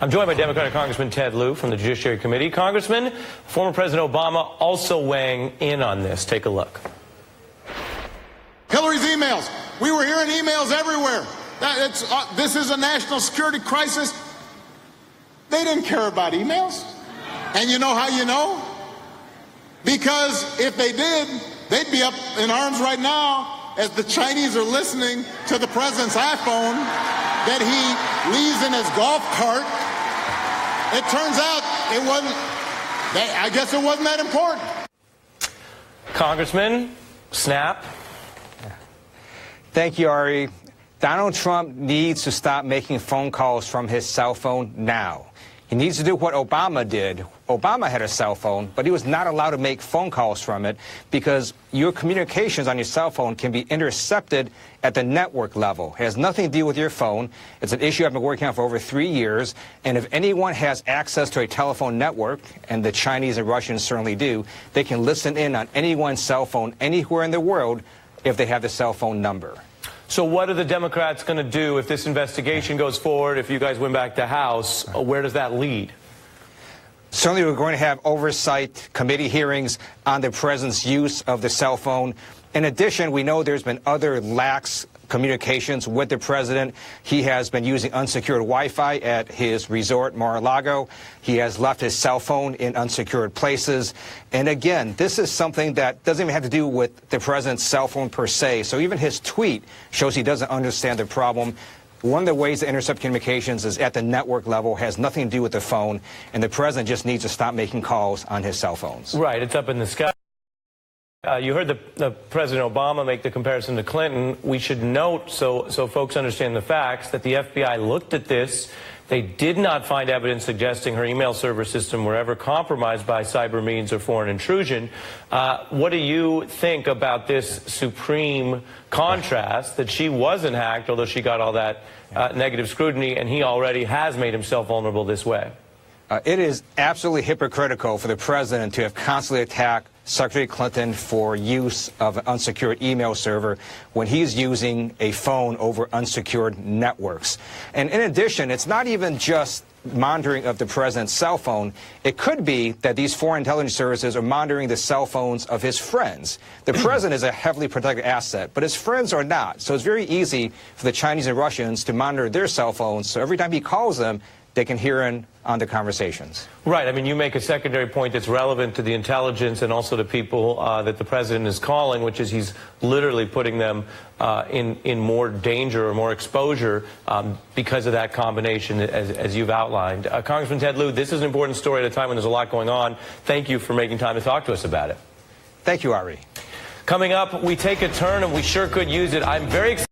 I'm joined by Democratic Congressman Ted Lieu from the Judiciary Committee. Congressman, former President Obama also weighing in on this. Take a look. Hillary's emails. We were hearing emails everywhere. This is a national security crisis. They didn't care about emails. And you know how you know? Because if they did, they'd be up in arms right now as the Chinese are listening to the president's iPhone that he leaves in his golf cart. It turns out it wasn't, I guess it wasn't that important. Congressman, snap. Thank you, Ari. Donald Trump needs to stop making phone calls from his cell phone now. He needs to do what Obama did. Obama had a cell phone, but he was not allowed to make phone calls from it because your communications on your cell phone can be intercepted at the network level. It has nothing to do with your phone. It's an issue I've been working on for over 3 years. And if anyone has access to a telephone network, and the Chinese and Russians certainly do, they can listen in on anyone's cell phone anywhere in the world if they have the cell phone number. So what are the Democrats going to do if this investigation goes forward, if you guys win back the House? Where does that lead? Certainly we're going to have oversight committee hearings on the president's use of the cell phone. In addition, we know there's been other lax communications with the president. He has been using unsecured Wi-Fi at his resort, Mar-a-Lago. He has left his cell phone in unsecured places. And again, this is something that doesn't even have to do with the president's cell phone per se. So even his tweet shows he doesn't understand the problem. One of the ways to intercept communications is at the network level, has nothing to do with the phone, and the president just needs to stop making calls on his cell phones. Right, it's up in the sky. You heard the President Obama make the comparison to Clinton. We should note, so folks understand the facts, that the FBI looked at this. They did not find evidence suggesting her email server system were ever compromised by cyber means or foreign intrusion. What do you think about this supreme contrast that she wasn't hacked, although she got all that negative scrutiny, and he already has made himself vulnerable this way? It is absolutely hypocritical for the president to have constantly attacked Secretary Clinton for use of an unsecured email server when he's using a phone over unsecured networks. And in addition, it's not even just monitoring of the president's cell phone. It could be that these foreign intelligence services are monitoring the cell phones of his friends. The president is a heavily protected asset, but his friends are not. So it's very easy for the Chinese and Russians to monitor their cell phones. So every time he calls them, they can hear in on the conversations. Right. I mean, you make a secondary point that's relevant to the intelligence and also to people that the president is calling, which is he's literally putting them in more danger or more exposure because of that combination, as you've outlined. Congressman Ted Lieu, this is an important story at a time when there's a lot going on. Thank you for making time to talk to us about it. Thank you, Ari. Coming up, we take a turn, and we sure could use it. I'm very excited.